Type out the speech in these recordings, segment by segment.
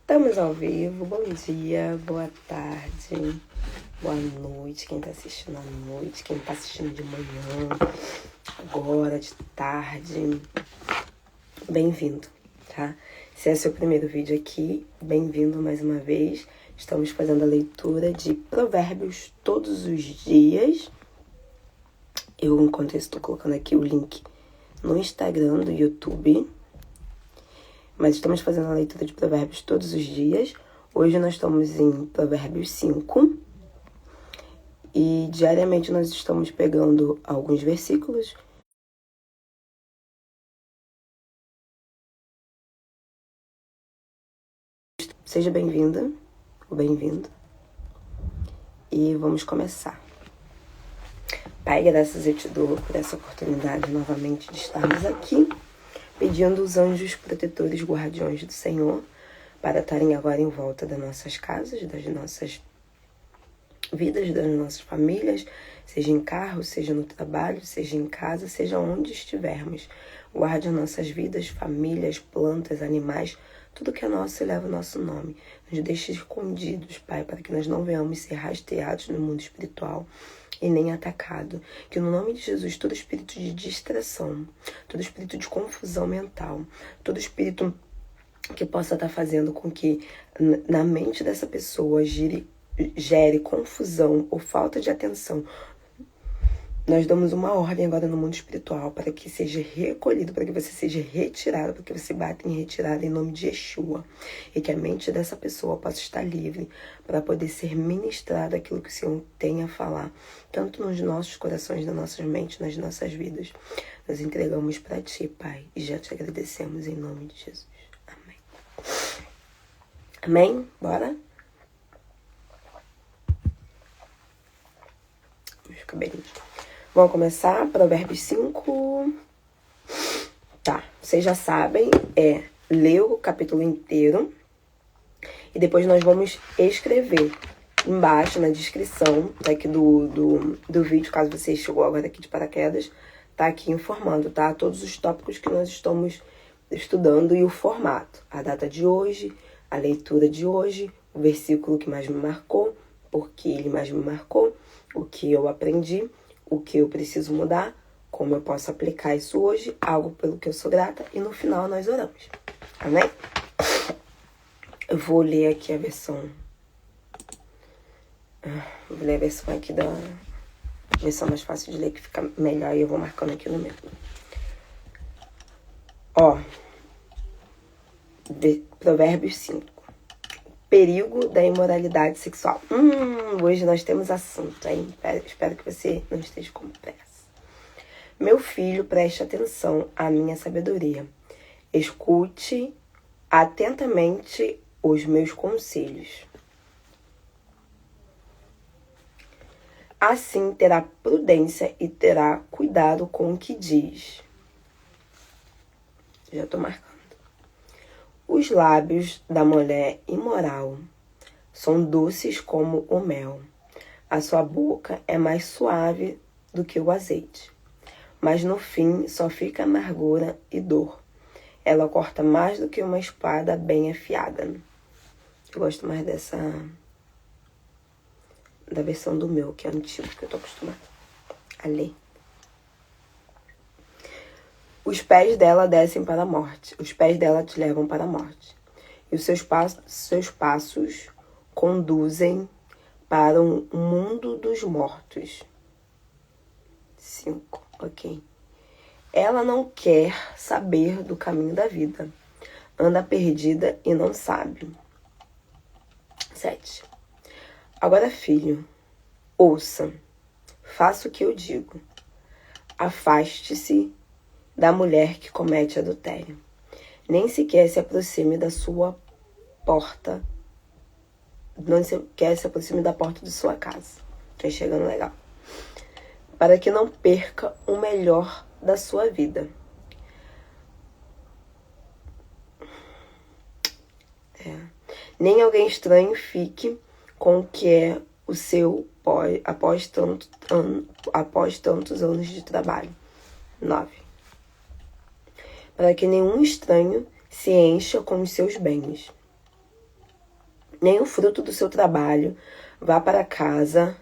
Estamos ao vivo, bom dia, boa tarde, boa noite, quem tá assistindo à noite, quem tá assistindo de manhã, agora, de tarde, bem-vindo, tá? Se é seu primeiro vídeo aqui, bem-vindo mais uma vez. Estamos fazendo a leitura de Provérbios todos os dias. Eu, enquanto isso, estou colocando aqui o link no Instagram do YouTube. Mas estamos fazendo a leitura de Provérbios todos os dias. Hoje nós estamos em Provérbios 5. E diariamente nós estamos pegando alguns versículos. Seja bem-vinda ou bem-vindo. E vamos começar. Pai, graças eu te dou por essa oportunidade novamente de estarmos aqui, pedindo os anjos protetores guardiões do Senhor para estarem agora em volta das nossas casas, das nossas vidas, das nossas famílias, seja em carro, seja no trabalho, seja em casa, seja onde estivermos. Guarde as nossas vidas, famílias, plantas, animais, tudo que é nosso e leva o nosso nome. Nos deixe escondidos, Pai, para que nós não venhamos ser rastreados no mundo espiritual e nem atacado. Que no nome de Jesus, todo espírito de distração, todo espírito de confusão mental, todo espírito que possa estar fazendo com que na mente dessa pessoa gere confusão ou falta de atenção, nós damos uma ordem agora no mundo espiritual para que seja recolhido, para que você seja retirado, para que você bata em retirada em nome de Yeshua. E que a mente dessa pessoa possa estar livre para poder ser ministrado aquilo que o Senhor tem a falar, tanto nos nossos corações, nas nossas mentes, nas nossas vidas. Nós entregamos para Ti, Pai, e já te agradecemos em nome de Jesus. Amém. Amém? Bora? Meus cabelinhos. Vamos começar, Provérbios 5. Tá, vocês já sabem, ler o capítulo inteiro. E depois nós vamos escrever embaixo, na descrição daqui do vídeo, caso você chegou agora aqui de paraquedas, tá aqui informando, tá? Todos os tópicos que nós estamos estudando e o formato. A data de hoje, a leitura de hoje, o versículo que mais me marcou, porque ele mais me marcou, o que eu aprendi, o que eu preciso mudar, como eu posso aplicar isso hoje, algo pelo que eu sou grata, e no final nós oramos. Amém? Eu vou ler aqui a versão. Vou ler a versão aqui da versão mais fácil de ler, que fica melhor, e eu vou marcando aqui no meu. Ó. Provérbios 5. Perigo da imoralidade sexual. Hoje nós temos assunto, hein? Espero que você não esteja com pressa. Meu filho, preste atenção à minha sabedoria. Escute atentamente os meus conselhos. Assim terá prudência e terá cuidado com o que diz. Já estou marcando. Os lábios da mulher imoral são doces como o mel. A sua boca é mais suave do que o azeite. Mas no fim só fica amargura e dor. Ela corta mais do que uma espada bem afiada. Eu gosto mais da versão do meu, que é antigo, que eu tô acostumada a ler. Os pés dela descem para a morte. Os pés dela te levam para a morte. E os seus passos conduzem para um mundo dos mortos. 5, ok. Ela não quer saber do caminho da vida. Anda perdida e não sabe. 7. Agora, filho, ouça. Faça o que eu digo. Afaste-se da mulher que comete adultério. Nem sequer se aproxime da sua porta. Não sequer se aproxime da porta de sua casa. Tá chegando legal. Para que não perca o melhor da sua vida. Nem alguém estranho fique com o que é o seu após tantos anos de trabalho. 9. Para que nenhum estranho se encha com os seus bens. nenhum fruto do seu trabalho vá para casa,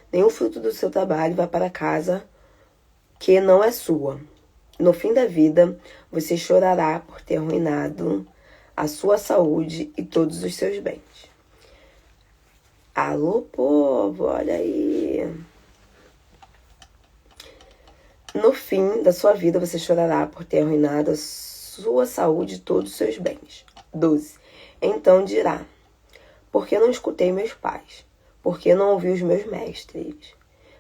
nenhum fruto do seu trabalho vá para casa que não é sua. No fim da vida, você chorará por ter arruinado a sua saúde e todos os seus bens. Alô, povo, olha aí. No fim da sua vida, você chorará por ter arruinado a sua saúde e todos os seus bens. 12. Então dirá: por que não escutei meus pais? Por que não ouvi os meus mestres?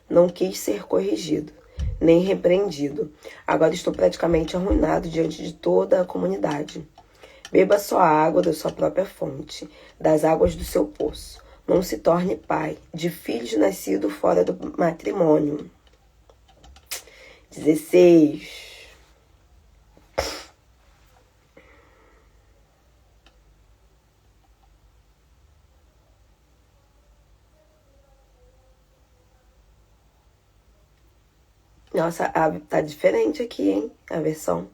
Não quis ser corrigido, nem repreendido. Agora estou praticamente arruinado diante de toda a comunidade. Beba só a água da sua própria fonte, das águas do seu poço. Não se torne pai de filhos nascidos fora do matrimônio. 16. Nossa, tá diferente aqui, hein? A versão.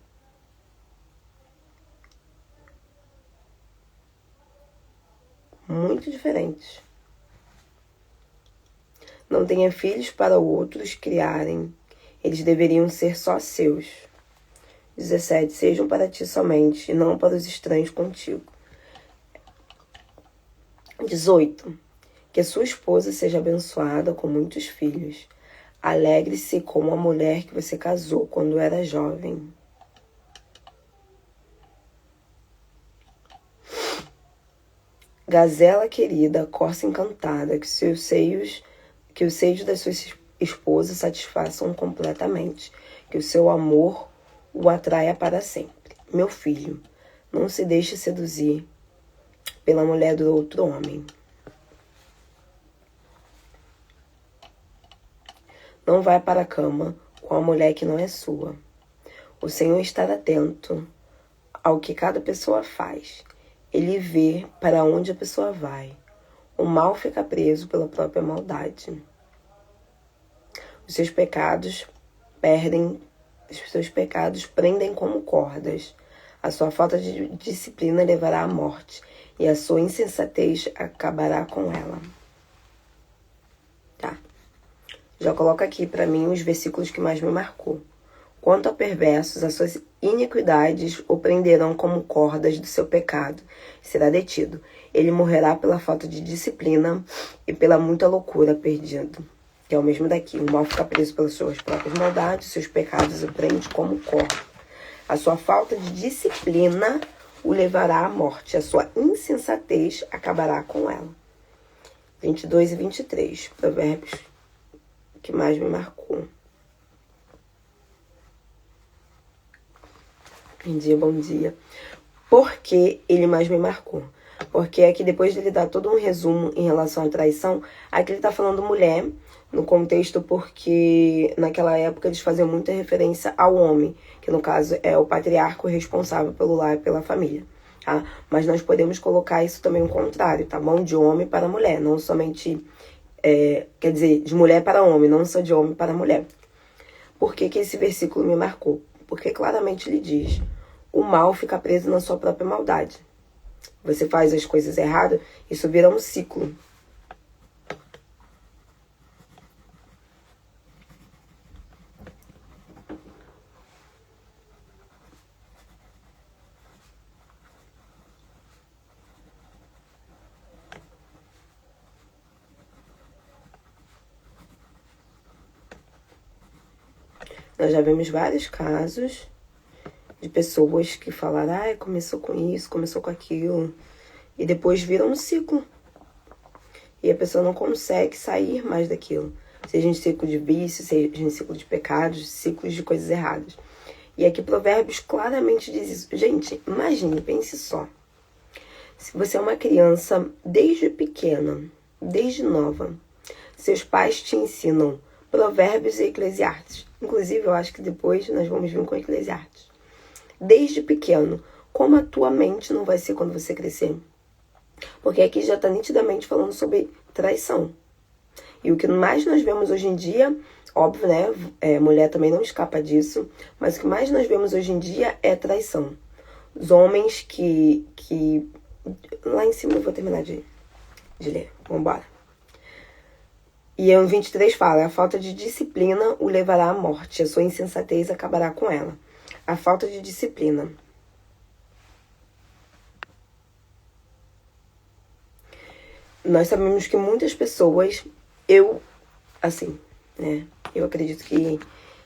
Muito diferente. Não tenha filhos para outros criarem. Eles deveriam ser só seus. 17. Sejam para ti somente, e não para os estranhos contigo. 18. Que sua esposa seja abençoada com muitos filhos. Alegre-se como a mulher que você casou quando era jovem. Gazela querida, corça encantada, que os seios da sua esposa satisfaçam completamente, que o seu amor o atraia para sempre. Meu filho, não se deixe seduzir pela mulher do outro homem. Não vai para a cama com a mulher que não é sua. O Senhor está atento ao que cada pessoa faz. Ele vê para onde a pessoa vai. O mal fica preso pela própria maldade. Os seus pecados prendem como cordas. A sua falta de disciplina levará à morte, e a sua insensatez acabará com ela. Tá. Já coloca aqui para mim os versículos que mais me marcou. Quanto a perversos, as suas iniquidades o prenderão como cordas do seu pecado. Será detido. Ele morrerá pela falta de disciplina e pela muita loucura perdido. Que é o mesmo daqui. O mal fica preso pelas suas próprias maldades, seus pecados o prende como corda. A sua falta de disciplina o levará à morte. A sua insensatez acabará com ela. 22 e 23. Provérbios que mais me marcou. Bom dia. Por que ele mais me marcou? Porque aqui depois de ele dar todo um resumo em relação à traição, aqui ele tá falando mulher, no contexto porque naquela época eles faziam muita referência ao homem, que no caso é o patriarca responsável pelo lar e pela família, tá? Mas nós podemos colocar isso também ao contrário, tá bom? De homem para mulher, não somente, quer dizer, de mulher para homem, não só de homem para mulher. Por que que esse versículo me marcou? Porque claramente ele diz: o mal fica preso na sua própria maldade. Você faz as coisas erradas, isso vira um ciclo. Nós já vimos vários casos de pessoas que falaram, começou com isso, começou com aquilo, e depois vira um ciclo. E a pessoa não consegue sair mais daquilo. Seja em ciclo de vício, seja em ciclo de pecados, ciclos de coisas erradas. E aqui Provérbios claramente diz isso. Gente, imagine, pense só. Se você é uma criança desde pequena, desde nova, seus pais te ensinam Provérbios e Eclesiastes. Inclusive, eu acho que depois nós vamos vir com Eclesiastes. Desde pequeno, como a tua mente não vai ser quando você crescer? Porque aqui já está nitidamente falando sobre traição. E o que mais nós vemos hoje em dia, óbvio, né? Mulher também não escapa disso, mas o que mais nós vemos hoje em dia é traição. Os homens que Lá em cima eu vou terminar de ler. Vambora. E o 23 fala: a falta de disciplina o levará à morte, a sua insensatez acabará com ela. A falta de disciplina. Nós sabemos que muitas pessoas, eu acredito que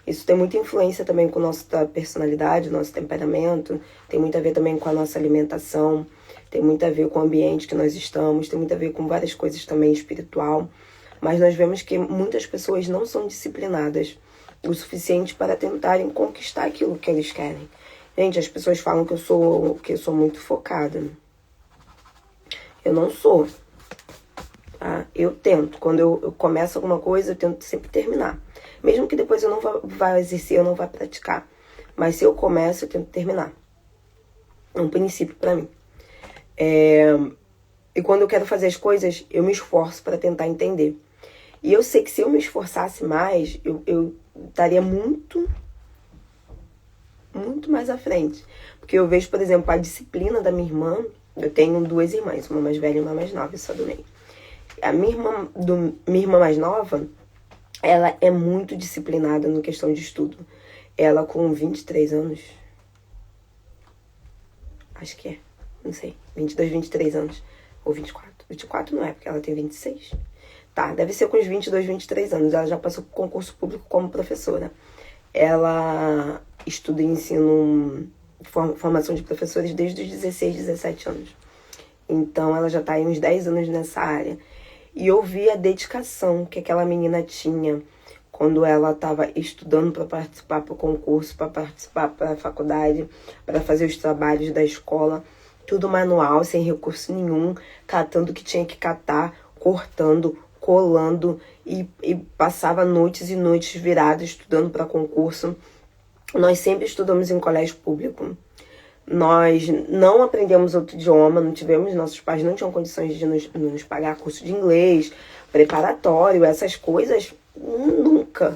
isso tem muita influência também com a nossa personalidade, nosso temperamento, tem muito a ver também com a nossa alimentação, tem muito a ver com o ambiente que nós estamos, tem muito a ver com várias coisas também espiritual. Mas nós vemos que muitas pessoas não são disciplinadas o suficiente para tentarem conquistar aquilo que eles querem. Gente, as pessoas falam que eu sou muito focada. Eu não sou. Tá? Eu tento. Quando eu começo alguma coisa, eu tento sempre terminar. Mesmo que depois eu não vá exercer, eu não vá praticar. Mas se eu começo, eu tento terminar. É um princípio para mim. E quando eu quero fazer as coisas, eu me esforço para tentar entender. E eu sei que se eu me esforçasse mais, eu estaria muito mais à frente. Porque eu vejo, por exemplo, a disciplina da minha irmã. Eu tenho 2 irmãs, uma mais velha e uma mais nova, só do meio. A minha irmã mais nova, ela é muito disciplinada no questão de estudo. Ela com 23 anos, acho que é, não sei, 22, 23 anos, ou 24. 24 não é, porque ela tem 26. Tá, deve ser com uns 22, 23 anos. Ela já passou por concurso público como professora. Ela estuda ensino, formação de professores desde os 16, 17 anos. Então, ela já tá aí uns 10 anos nessa área. E eu vi a dedicação que aquela menina tinha quando ela estava estudando para participar para o concurso, para participar para a faculdade, para fazer os trabalhos da escola. Tudo manual, sem recurso nenhum, catando o que tinha que catar, cortando, colando e passava noites e noites viradas estudando para concurso. Nós sempre estudamos em colégio público. Nós não aprendemos outro idioma, não tivemos, nossos pais não tinham condições de nos pagar curso de inglês, preparatório, essas coisas, nunca.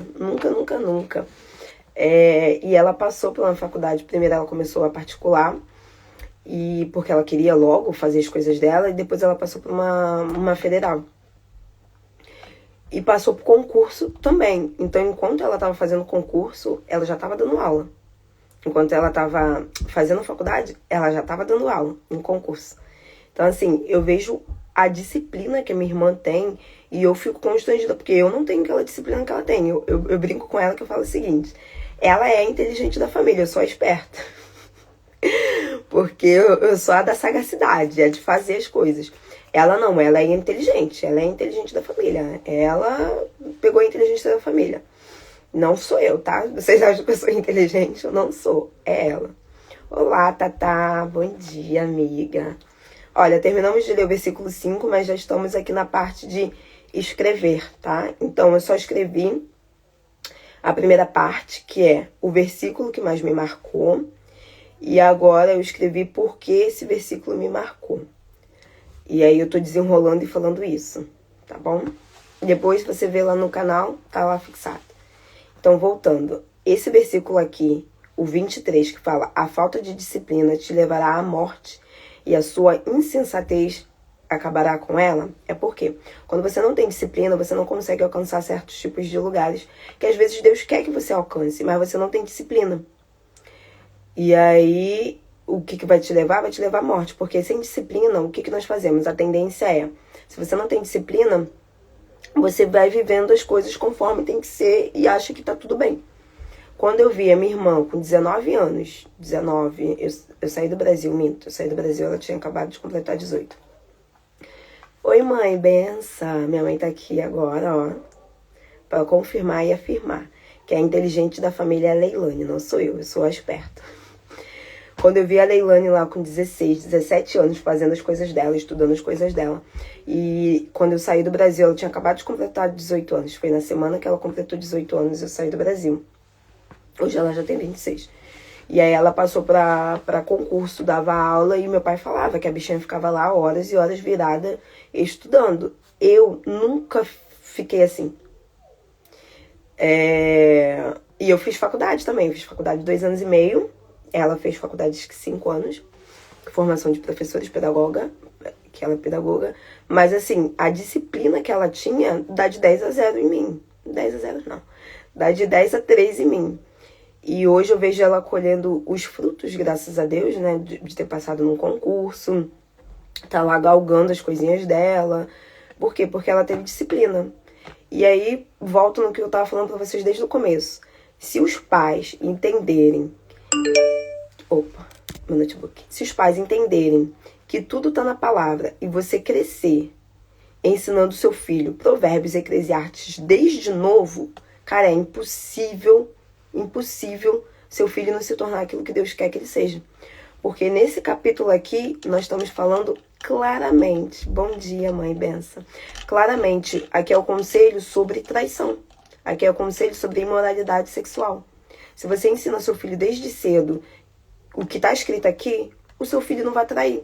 E ela passou por uma faculdade, primeiro ela começou a particular, e porque ela queria logo fazer as coisas dela, e depois ela passou por uma federal. E passou por concurso também. Então, enquanto ela estava fazendo concurso, ela já estava dando aula. Enquanto ela estava fazendo faculdade, ela já estava dando aula em concurso. Então, assim, eu vejo a disciplina que a minha irmã tem e eu fico constrangida, porque eu não tenho aquela disciplina que ela tem. Eu brinco com ela que eu falo o seguinte: ela é a inteligente da família, eu sou a esperta. Porque eu sou a da sagacidade, a de fazer as coisas. Ela não, ela é inteligente da família. Ela pegou a inteligência da família. Não sou eu, tá? Vocês acham que eu sou inteligente? Eu não sou. É ela. Olá, Tatá. Bom dia, amiga. Olha, terminamos de ler o versículo 5, mas já estamos aqui na parte de escrever, tá? Então, eu só escrevi a primeira parte, que é o versículo que mais me marcou. E agora eu escrevi por que esse versículo me marcou. E aí eu tô desenrolando e falando isso, tá bom? Depois você vê lá no canal, tá lá fixado. Então, voltando, esse versículo aqui, o 23, que fala: a falta de disciplina te levará à morte e a sua insensatez acabará com ela, é porque quando você não tem disciplina, você não consegue alcançar certos tipos de lugares que às vezes Deus quer que você alcance, mas você não tem disciplina. E aí, o que vai te levar? Vai te levar à morte, porque sem disciplina, o que nós fazemos? A tendência é, se você não tem disciplina, você vai vivendo as coisas conforme tem que ser e acha que tá tudo bem. Quando eu vi a minha irmã com 19 anos, eu saí do Brasil, minto. Eu saí do Brasil, ela tinha acabado de completar 18. Oi, mãe, benção. Minha mãe tá aqui agora, ó, pra confirmar e afirmar que a inteligente da família é a Leilane, não sou eu sou a esperta. Quando eu vi a Leilane lá com 16, 17 anos, fazendo as coisas dela, estudando as coisas dela. E quando eu saí do Brasil, ela tinha acabado de completar 18 anos. Foi na semana que ela completou 18 anos, eu saí do Brasil. Hoje ela já tem 26. E aí ela passou pra concurso, dava aula, e meu pai falava que a bichinha ficava lá horas e horas virada estudando. Eu nunca fiquei assim. E eu fiz faculdade também. Eu fiz faculdade 2 anos e meio. Ela fez faculdade de 5 anos. formação de professores, pedagoga, que ela é pedagoga, mas assim, a disciplina que ela tinha dá de 10-0 em mim. 10-0 não. Dá de 10-3 em mim. E hoje eu vejo ela colhendo os frutos, graças a Deus, né? De ter passado num concurso, tá lá galgando as coisinhas dela. Por quê? Porque ela teve disciplina. E aí, volto no que eu tava falando pra vocês desde o começo. Se os pais entenderem... Opa, meu notebook. Se os pais entenderem que tudo tá na palavra e você crescer ensinando seu filho Provérbios e Eclesiastes desde novo, cara, é impossível seu filho não se tornar aquilo que Deus quer que ele seja. Porque nesse capítulo aqui, nós estamos falando claramente, bom dia, mãe, benção. Claramente, aqui é o conselho sobre traição. Aqui é o conselho sobre imoralidade sexual. Se você ensina seu filho desde cedo o que está escrito aqui, o seu filho não vai trair.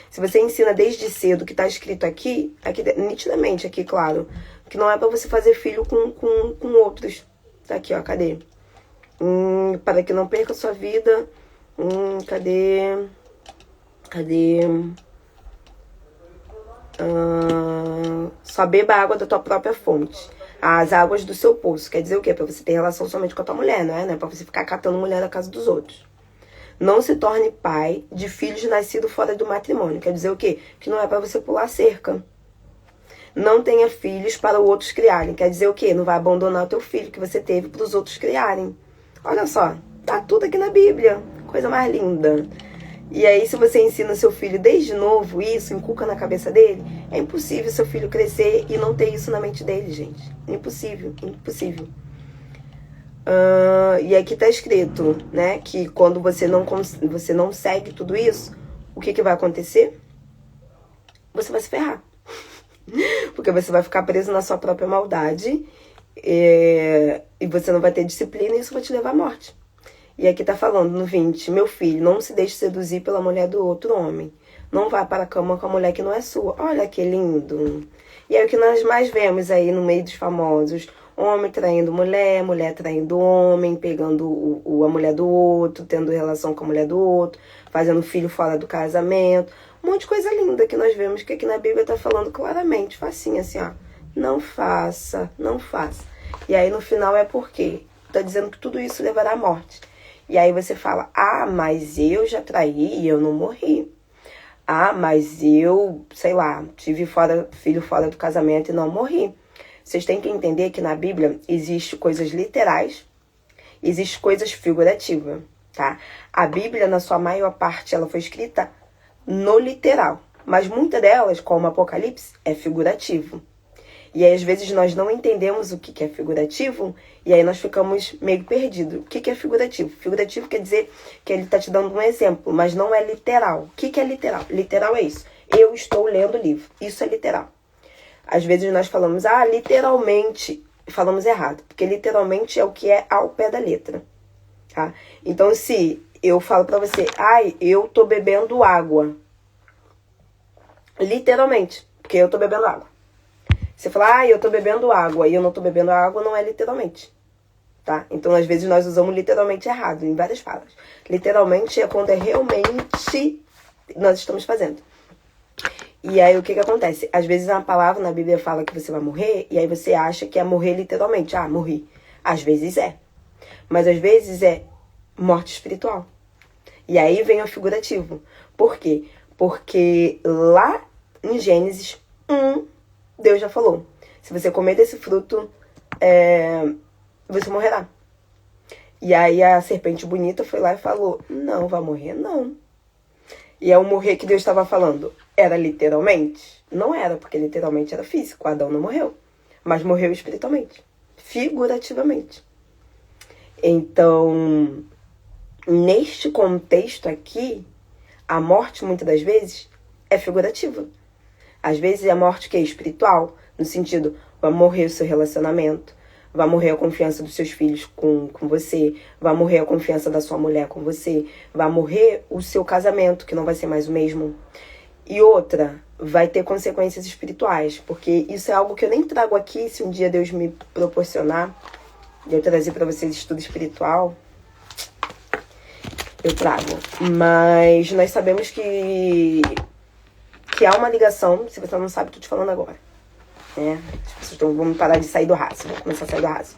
Se você ensina desde cedo o que está escrito aqui, nitidamente aqui, claro, que não é para você fazer filho com outros. Tá aqui, ó, cadê? Para que não perca sua vida. Cadê? Só beba a água da tua própria fonte. As águas do seu poço. Quer dizer o quê? Pra você ter relação somente com a tua mulher, não é? Pra você ficar catando mulher da casa dos outros. Não se torne pai de filhos nascidos fora do matrimônio. Quer dizer o quê? Que não é pra você pular cerca. Não tenha filhos para outros criarem. Quer dizer o quê? Não vai abandonar o teu filho que você teve para os outros criarem. Olha só, tá tudo aqui na Bíblia. Coisa mais linda. E aí, se você ensina seu filho desde novo isso, inculca na cabeça dele, é impossível seu filho crescer e não ter isso na mente dele, gente. Impossível, impossível. E aqui tá escrito, né, que quando você não segue tudo isso, o que vai acontecer? Você vai se ferrar. Porque você vai ficar preso na sua própria maldade e você não vai ter disciplina e isso vai te levar à morte. E aqui tá falando no 20, meu filho, não se deixe seduzir pela mulher do outro homem. Não vá para a cama com a mulher que não é sua. Olha que lindo. E é o que nós mais vemos aí no meio dos famosos. Homem traindo mulher, mulher traindo homem, pegando a mulher do outro, tendo relação com a mulher do outro, fazendo filho fora do casamento. Um monte de coisa linda que nós vemos que aqui na Bíblia tá falando claramente, facinho assim, ó. Não faça, não faça. E aí no final é porque tá dizendo que tudo isso levará à morte. E aí você fala, mas eu já traí e eu não morri. Mas eu, sei lá, tive filho fora do casamento e não morri. Vocês têm que entender que na Bíblia existe coisas literais, existe coisas figurativas, tá? A Bíblia, na sua maior parte, ela foi escrita no literal. Mas muitas delas, como Apocalipse, é figurativo. E aí, às vezes, nós não entendemos o que é figurativo, e aí nós ficamos meio perdidos. O que é figurativo? Figurativo quer dizer que ele está te dando um exemplo, mas não é literal. O que é literal? Literal é isso. Eu estou lendo o livro. Isso é literal. Às vezes nós falamos, literalmente, falamos errado. Porque literalmente é o que é ao pé da letra. Tá? Então, se eu falo pra você, eu tô bebendo água. Literalmente, porque eu tô bebendo água. Você fala, eu tô bebendo água e eu não tô bebendo água, não é literalmente, tá? Então, às vezes, nós usamos literalmente errado em várias falas. Literalmente é quando é realmente nós estamos fazendo. E aí, o que acontece? Às vezes, uma palavra na Bíblia fala que você vai morrer e aí você acha que é morrer literalmente. Morri. Às vezes é. Mas, às vezes, é morte espiritual. E aí vem o figurativo. Por quê? Porque lá em Gênesis 1, Deus já falou, se você comer desse fruto, você morrerá. E aí a serpente bonita foi lá e falou, não, vai morrer não. E é o morrer que Deus estava falando, era literalmente? Não era, porque literalmente era físico, Adão não morreu. Mas morreu espiritualmente, figurativamente. Então, neste contexto aqui, a morte muitas das vezes é figurativa. Às vezes a morte que é espiritual, no sentido, vai morrer o seu relacionamento, vai morrer a confiança dos seus filhos com você, vai morrer a confiança da sua mulher com você, vai morrer o seu casamento, que não vai ser mais o mesmo. E outra, vai ter consequências espirituais, porque isso é algo que eu nem trago aqui, se um dia Deus me proporcionar, de eu trazer para vocês estudo espiritual. eu trago. Mas nós sabemos que há uma ligação, se você não sabe, tô te falando agora. Né? As pessoas vão parar de sair do raso, vão começar a sair do raso.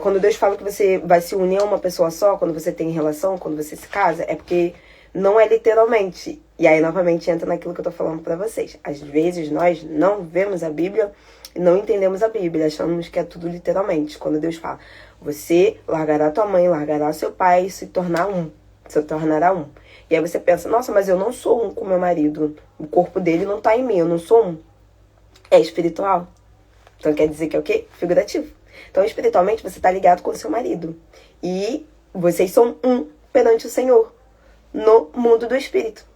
Quando Deus fala que você vai se unir a uma pessoa só, quando você tem relação, quando você se casa, é porque não é literalmente. E aí, novamente, entra naquilo que eu tô falando pra vocês. Às vezes, nós não vemos a Bíblia e não entendemos a Bíblia, achamos que é tudo literalmente. Quando Deus fala, você largará tua mãe, largará seu pai e se tornará um. E aí você pensa, nossa, mas eu não sou um com meu marido. O corpo dele não tá em mim, eu não sou um. É espiritual. Então quer dizer que é o quê? Figurativo. Então, espiritualmente, você tá ligado com o seu marido. E vocês são um perante o Senhor. No mundo do espírito.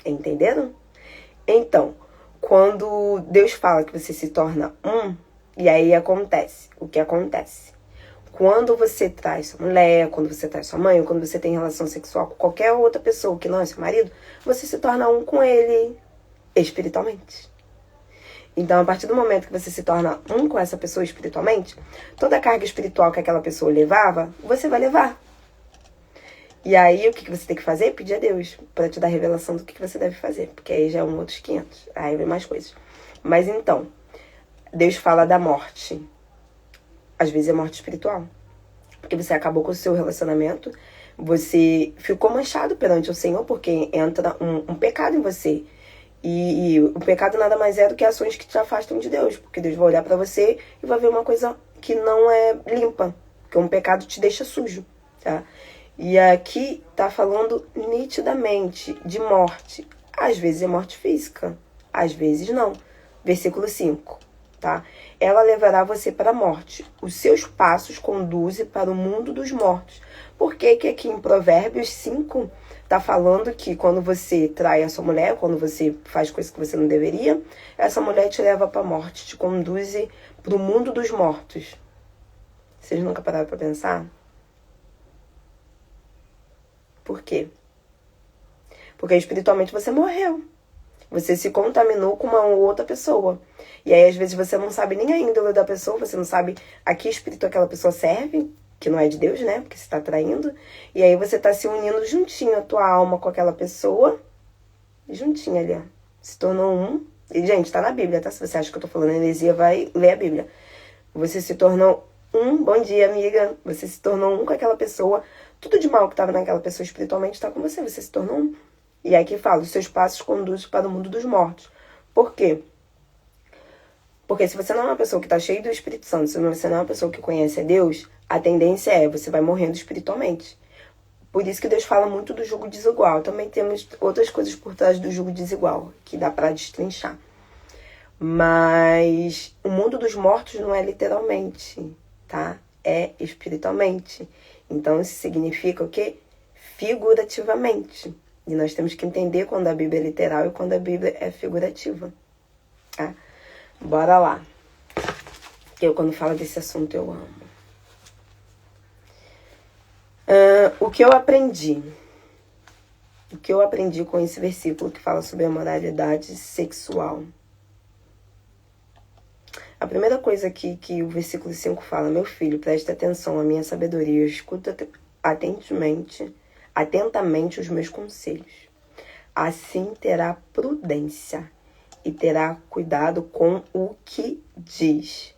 Entenderam? Então, quando Deus fala que você se torna um, e aí acontece. O que acontece? Quando você traz sua mulher, quando você traz sua mãe, ou quando você tem relação sexual com qualquer outra pessoa que não é seu marido, você se torna um com ele espiritualmente. Então, a partir do momento que você se torna um com essa pessoa espiritualmente, toda a carga espiritual que aquela pessoa levava, você vai levar. E aí, o que você tem que fazer? Pedir a Deus para te dar a revelação do que você deve fazer. Porque aí já é outros 500. Aí vem mais coisas. Mas então, Deus fala da morte. Às vezes é morte espiritual. Porque você acabou com o seu relacionamento. Você ficou manchado perante o Senhor porque entra um pecado em você. E o pecado nada mais é do que ações que te afastam de Deus. Porque Deus vai olhar para você e vai ver uma coisa que não é limpa. Porque um pecado te deixa sujo, tá? E aqui tá falando nitidamente de morte. Às vezes é morte física, às vezes não. Versículo 5, tá? Ela levará você para a morte. Os seus passos conduzem para o mundo dos mortos. Por que que aqui em Provérbios 5 tá falando que quando você trai a sua mulher, quando você faz coisas que você não deveria, essa mulher te leva para a morte, te conduz para o mundo dos mortos? Vocês nunca pararam para pensar? Por quê? Porque espiritualmente você morreu. Você se contaminou com uma outra pessoa. E aí, às vezes, você não sabe nem a índole da pessoa, você não sabe a que espírito aquela pessoa serve, que não é de Deus, né? Porque você está traindo. E aí você está se unindo juntinho a tua alma com aquela pessoa. Juntinho ali, ó. Se tornou um. E, gente, tá na Bíblia, tá? Se você acha que eu tô falando heresia, vai ler a Bíblia. Você se tornou um. Bom dia, amiga. Você se tornou um com aquela pessoa. Tudo de mal que estava naquela pessoa espiritualmente está com você. Você se tornou um. E aqui fala, os seus passos conduzem para o mundo dos mortos. Por quê? Porque se você não é uma pessoa que está cheia do Espírito Santo, se você não é uma pessoa que conhece a Deus, a tendência é você vai morrendo espiritualmente. Por isso que Deus fala muito do jugo desigual. Também temos outras coisas por trás do jugo desigual, que dá para destrinchar. Mas o mundo dos mortos não é literalmente, tá? É espiritualmente. Então, isso significa o quê? Figurativamente. E nós temos que entender quando a Bíblia é literal e quando a Bíblia é figurativa. Tá? Bora lá. Eu, quando falo desse assunto, eu amo. O que eu aprendi? O que eu aprendi com esse versículo que fala sobre a moralidade sexual? A primeira coisa que o versículo 5 fala, meu filho, preste atenção à minha sabedoria, escuta atentamente os meus conselhos. Assim terá prudência e terá cuidado com o que diz.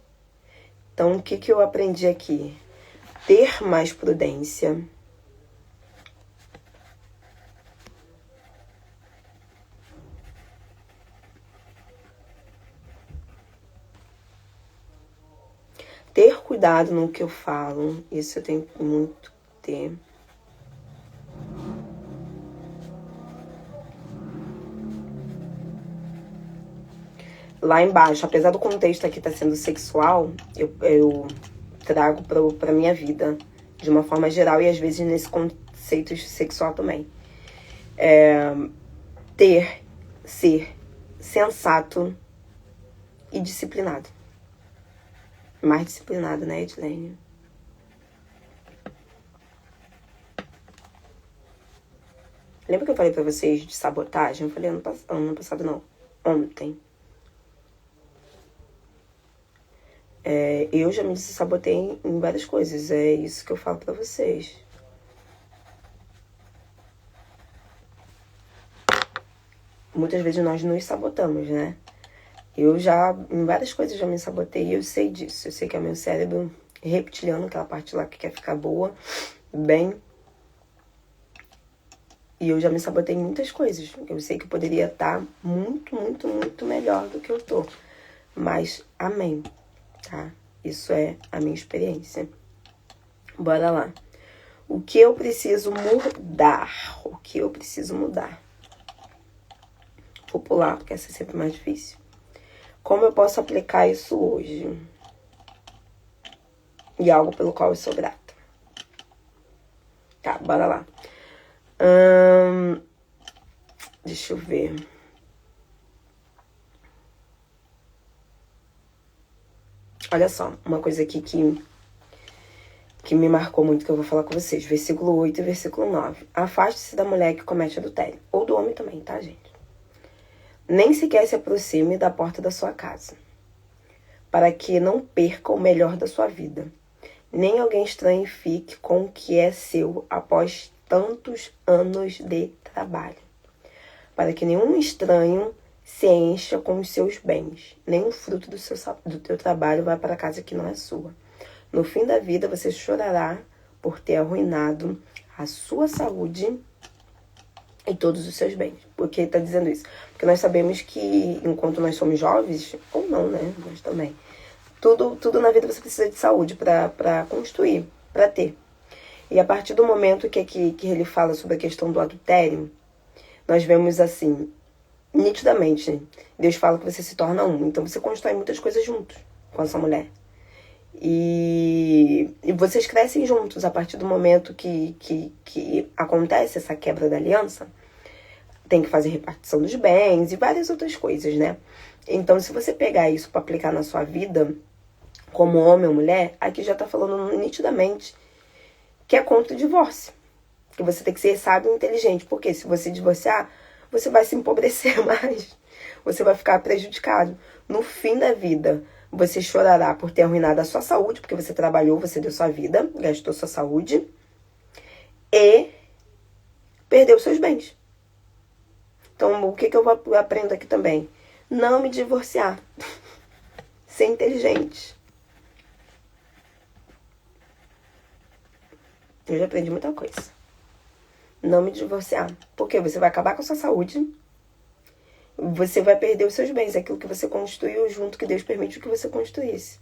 Então, o que eu aprendi aqui? Ter mais prudência. Ter cuidado no que eu falo, isso eu tenho muito que ter. Lá embaixo, apesar do contexto aqui estar sendo sexual, eu trago pra minha vida, de uma forma geral, e às vezes nesse conceito sexual também. Ser sensato e disciplinado. Mais disciplinado, né, Edilene? Lembra que eu falei pra vocês de sabotagem? Eu falei ano passado não, ontem. Eu já me sabotei em várias coisas. É isso que eu falo pra vocês. muitas vezes nós nos sabotamos, né? Eu já, em várias coisas já me sabotei e eu sei disso. Eu sei que é o meu cérebro reptiliano, aquela parte lá que quer ficar boa, bem. E eu já me sabotei em muitas coisas. Eu sei que eu poderia estar muito, muito, muito melhor do que eu tô. Mas, amém, tá? Isso é a minha experiência. Bora lá. O que eu preciso mudar? O que eu preciso mudar? Vou pular, porque essa é sempre mais difícil. Como eu posso aplicar isso hoje? E algo pelo qual eu sou grata. Tá, bora lá. Deixa eu ver. Olha só, uma coisa aqui que me marcou muito, que eu vou falar com vocês. Versículo 8 e versículo 9. Afaste-se da mulher que comete adultério. Ou do homem também, tá, gente? Nem sequer se aproxime da porta da sua casa, para que não perca o melhor da sua vida. Nem alguém estranho fique com o que é seu após tantos anos de trabalho. Para que nenhum estranho se encha com os seus bens. Nenhum fruto do teu trabalho vai para a casa que não é sua. No fim da vida, você chorará por ter arruinado a sua saúde e todos os seus bens. Por que ele está dizendo isso? Porque nós sabemos que, enquanto nós somos jovens, ou não, né? Nós também. Tudo na vida você precisa de saúde para construir, para ter. E a partir do momento que ele fala sobre a questão do adultério, nós vemos assim, nitidamente, Deus fala que você se torna um. Então você constrói muitas coisas juntos com essa mulher. E vocês crescem juntos a partir do momento que acontece essa quebra da aliança. Tem que fazer repartição dos bens e várias outras coisas, né? Então, se você pegar isso para aplicar na sua vida, como homem ou mulher, aqui já tá falando nitidamente que é contra o divórcio. Que você tem que ser sábio e inteligente. Porque se você divorciar, você vai se empobrecer mais. Você vai ficar prejudicado. No fim da vida, você chorará por ter arruinado a sua saúde, porque você trabalhou, você deu sua vida, gastou sua saúde e perdeu seus bens. Então, o que eu aprendo aqui também? Não me divorciar. Ser inteligente. Eu já aprendi muita coisa. Não me divorciar. Porque você vai acabar com a sua saúde. Você vai perder os seus bens. Aquilo que você construiu junto, que Deus permitiu que você construísse.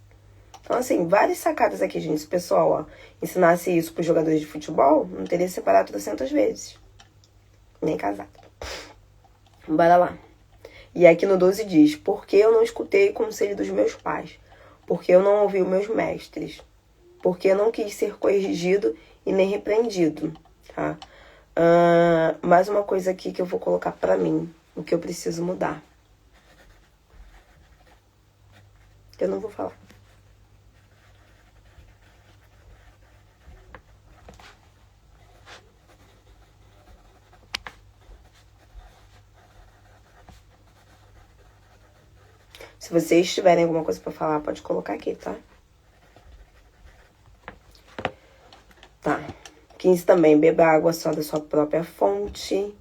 Então, assim, várias sacadas aqui, gente. Se o pessoal, ensinasse isso para os jogadores de futebol, não teria separado 300 vezes. Nem casado. Bora lá. E aqui no 12 diz: porque eu não escutei o conselho dos meus pais? Porque eu não ouvi os meus mestres? Porque eu não quis ser corrigido e nem repreendido, tá? Mais uma coisa aqui que eu vou colocar pra mim. O que eu preciso mudar. Eu não vou falar. Se vocês tiverem alguma coisa pra falar, pode colocar aqui, tá? Tá. 15 também. Beba água só da sua própria fonte,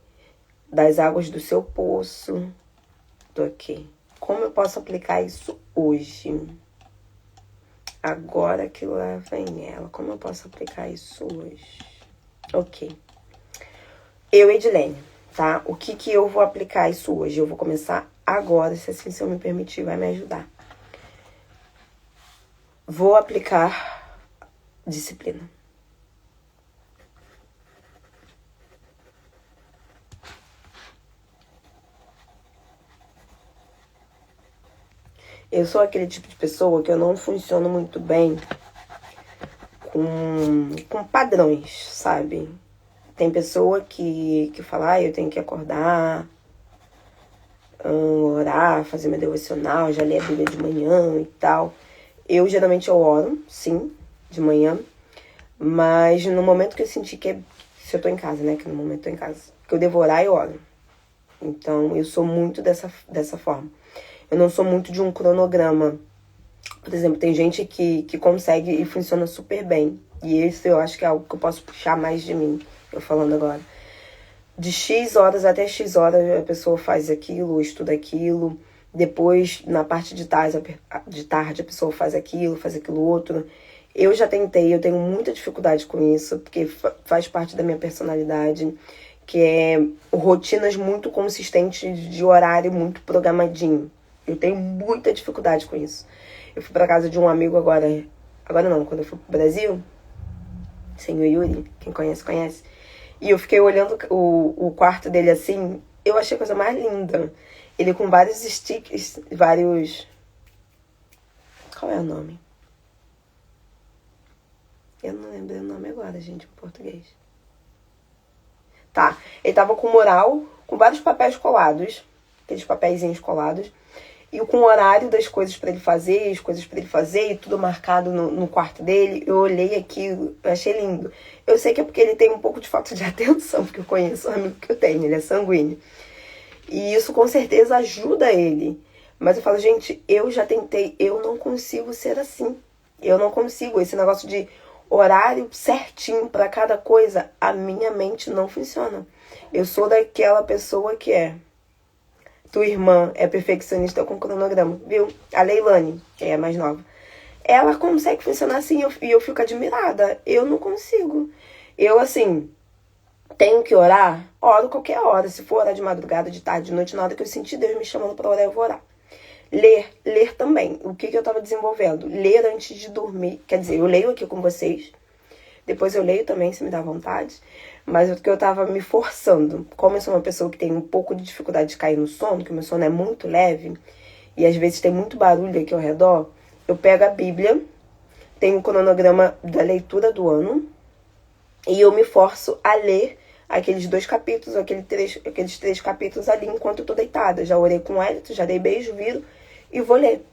das águas do seu poço. Tô aqui. Como eu posso aplicar isso hoje? Agora que lá vem ela. Como eu posso aplicar isso hoje? Ok. Eu, Edilene, tá? O que eu vou aplicar isso hoje? Eu vou começar agora, se assim o Senhor me permitir, vai me ajudar. Vou aplicar disciplina. Eu sou aquele tipo de pessoa que eu não funciono muito bem com padrões, sabe? Tem pessoa que fala, eu tenho que acordar, orar, fazer meu devocional, já ler a Bíblia de manhã e tal. Eu geralmente eu oro, sim, de manhã, mas no momento que eu senti se eu tô em casa, né, que no momento eu tô em casa, que eu devo orar, eu oro. Então, eu sou muito dessa forma. Eu não sou muito de um cronograma. Por exemplo, tem gente que consegue e funciona super bem. E isso eu acho que é algo que eu posso puxar mais de mim, eu falando agora. de X horas até X horas a pessoa faz aquilo, estuda aquilo. Depois, na parte de tarde, a pessoa faz aquilo outro. Eu já tentei, eu tenho muita dificuldade com isso, porque faz parte da minha personalidade, que é rotinas muito consistentes de horário muito programadinho. Eu tenho muita dificuldade com isso. Eu fui pra casa de um amigo agora não, quando eu fui pro Brasil, senhor Yuri, quem conhece, conhece. E eu fiquei olhando o quarto dele assim, eu achei a coisa mais linda. Ele com vários stickers, Qual é o nome? Eu não lembro o nome agora, gente, em português. Tá, ele tava com mural, com vários papéis colados, aqueles papeizinhos colados, e com o horário das coisas pra ele fazer, as coisas pra ele fazer, e tudo marcado no quarto dele. Eu olhei aquilo, eu achei lindo. Eu sei que é porque ele tem um pouco de falta de atenção, porque eu conheço um amigo que eu tenho, ele é sanguíneo. E isso com certeza ajuda ele. Mas eu falo, gente, eu já tentei, eu não consigo ser assim. Eu não consigo, esse negócio de horário certinho pra cada coisa, a minha mente não funciona. Eu sou daquela pessoa que tua irmã é perfeccionista com cronograma, viu? A Leilane, que é a mais nova. Ela consegue funcionar assim e eu fico admirada. Eu não consigo. Eu, assim, tenho que orar, oro qualquer hora. Se for orar de madrugada, de tarde, de noite, na hora que eu sentir Deus me chamando pra orar, eu vou orar. Ler também. O que eu tava desenvolvendo? Ler antes de dormir. Quer dizer, eu leio aqui com vocês. Depois eu leio também, se me dá vontade. Mas o que eu tava me forçando, como eu sou uma pessoa que tem um pouco de dificuldade de cair no sono, que o meu sono é muito leve, e às vezes tem muito barulho aqui ao redor, eu pego a Bíblia, tenho o cronograma da leitura do ano, e eu me forço a ler aqueles 2 capítulos, aqueles 3 capítulos ali enquanto eu tô deitada. Já orei com o Hélito, já dei beijo, viro e vou ler.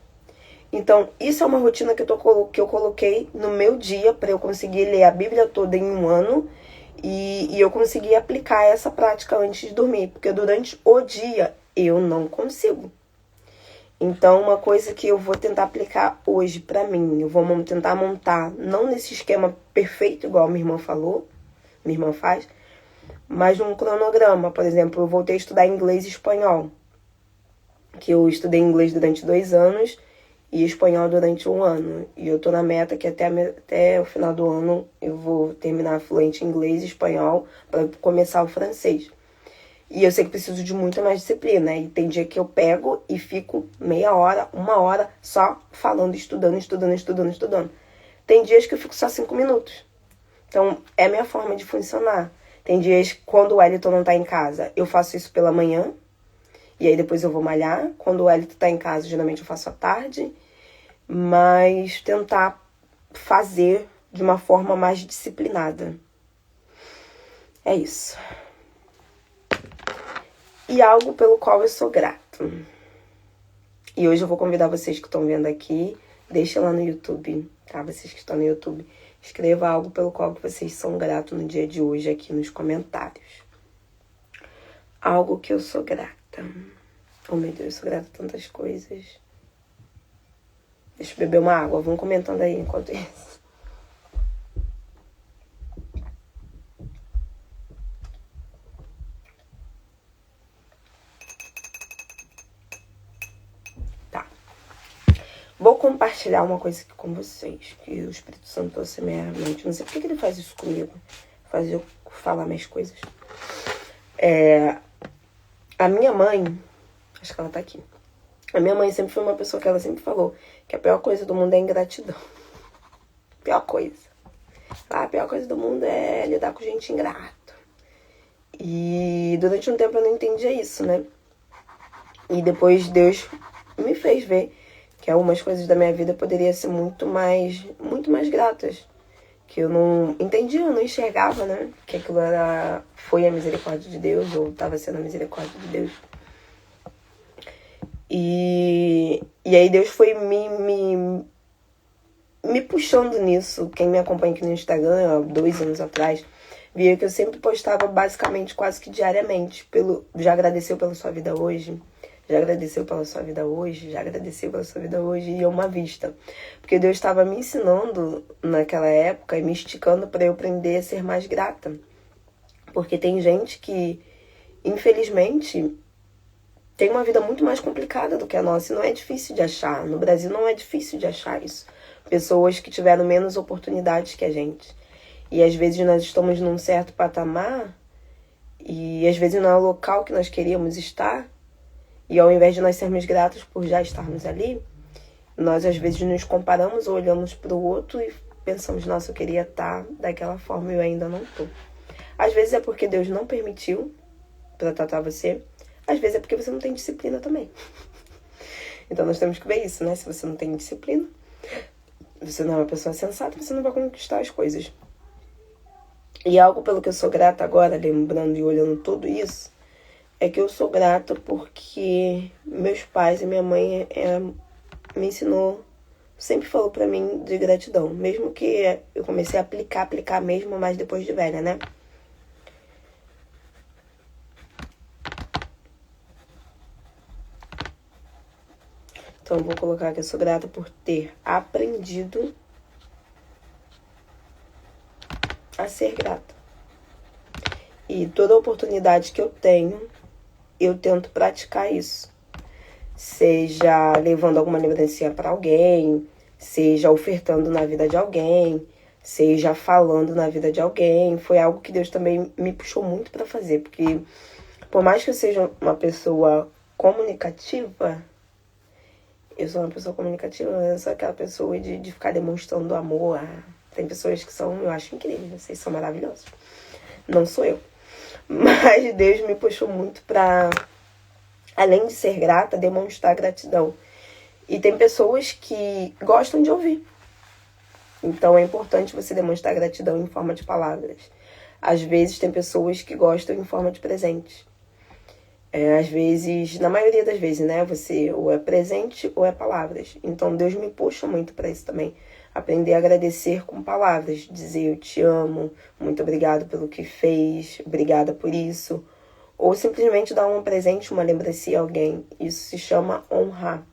Então, isso é uma rotina que eu coloquei no meu dia para eu conseguir ler a Bíblia toda em um ano e eu conseguir aplicar essa prática antes de dormir, porque durante o dia eu não consigo. Então, uma coisa que eu vou tentar aplicar hoje pra mim, eu vou tentar montar, não nesse esquema perfeito igual minha irmã falou, minha irmã faz, mas num cronograma. Por exemplo, eu voltei a estudar inglês e espanhol, que eu estudei inglês durante 2 anos e espanhol durante 1 ano. E eu tô na meta que até o final do ano eu vou terminar fluente em inglês e espanhol para começar o francês. E eu sei que preciso de muito mais disciplina. E tem dia que eu pego e fico meia hora, 1 hora só falando, estudando. Tem dias que eu fico só 5 minutos. Então, é a minha forma de funcionar. Tem dias que quando o Wellington não tá em casa, eu faço isso pela manhã. E aí depois eu vou malhar. Quando o Wellington tá em casa, geralmente eu faço à tarde. Mas tentar fazer de uma forma mais disciplinada. É isso. E algo pelo qual eu sou grato. E hoje eu vou convidar vocês que estão vendo aqui, deixa lá no YouTube, tá? Vocês que estão no YouTube, escreva algo pelo qual vocês são gratos no dia de hoje aqui nos comentários. Algo que eu sou grata. Oh, meu Deus, eu sou grata a tantas coisas. Deixa eu beber uma água, vão comentando aí enquanto isso. Vou compartilhar uma coisa aqui com vocês, que o Espírito Santo trouxe minha mente. Não sei por que ele faz isso comigo, faz eu falar minhas coisas. A minha mãe, acho que ela tá aqui. A minha mãe sempre foi uma pessoa que ela sempre falou que a pior coisa do mundo é ingratidão. Pior coisa. A pior coisa do mundo é lidar com gente ingrata. E durante um tempo eu não entendia isso, né? E depois Deus me fez ver que algumas coisas da minha vida poderiam ser muito mais gratas. Que eu não entendia, eu não enxergava, né? Que aquilo foi a misericórdia de Deus, ou estava sendo a misericórdia de Deus. E aí Deus foi me puxando nisso. Quem me acompanha aqui no Instagram, há 2 anos atrás, via que eu sempre postava basicamente quase que diariamente. Já agradeceu pela sua vida hoje? Já agradeceu pela sua vida hoje? Já agradeceu pela sua vida hoje? E uma vista. Porque Deus estava me ensinando naquela época e me esticando para eu aprender a ser mais grata. Porque tem gente que infelizmente, tem uma vida muito mais complicada do que a nossa e não é difícil de achar. No Brasil não é difícil de achar isso. Pessoas que tiveram menos oportunidades que a gente. E às vezes nós estamos num certo patamar e às vezes não é o local que nós queríamos estar. E ao invés de nós sermos gratos por já estarmos ali, nós às vezes nos comparamos ou olhamos para o outro e pensamos, nossa, eu queria estar daquela forma e eu ainda não estou. Às vezes é porque Deus não permitiu para tratar você. Às vezes é porque você não tem disciplina também. Então nós temos que ver isso, né? Se você não tem disciplina, você não é uma pessoa sensata, você não vai conquistar as coisas. E algo pelo que eu sou grata agora, lembrando e olhando tudo isso, é que eu sou grata porque meus pais e minha mãe me ensinou, sempre falou pra mim de gratidão. Mesmo que eu comecei a aplicar mesmo, mas depois de velha, né? Então, vou colocar que eu sou grata por ter aprendido a ser grata. E toda oportunidade que eu tenho, eu tento praticar isso. Seja levando alguma lembrancinha para alguém, seja ofertando na vida de alguém, seja falando na vida de alguém. Foi algo que Deus também me puxou muito para fazer. Porque por mais que eu seja uma pessoa comunicativa, eu sou uma pessoa comunicativa, eu sou aquela pessoa de ficar demonstrando amor. Tem pessoas que são, eu acho incríveis, vocês são maravilhosos. Não sou eu. Mas Deus me puxou muito pra, além de ser grata, demonstrar gratidão. E tem pessoas que gostam de ouvir. Então é importante você demonstrar gratidão em forma de palavras. Às vezes tem pessoas que gostam em forma de presente. Às vezes, na maioria das vezes, né? Você ou é presente ou é palavras. Então Deus me puxa muito para isso também. Aprender a agradecer com palavras. Dizer eu te amo, muito obrigado pelo que fez, obrigada por isso. Ou simplesmente dar um presente, uma lembrancinha a alguém. Isso se chama honrar.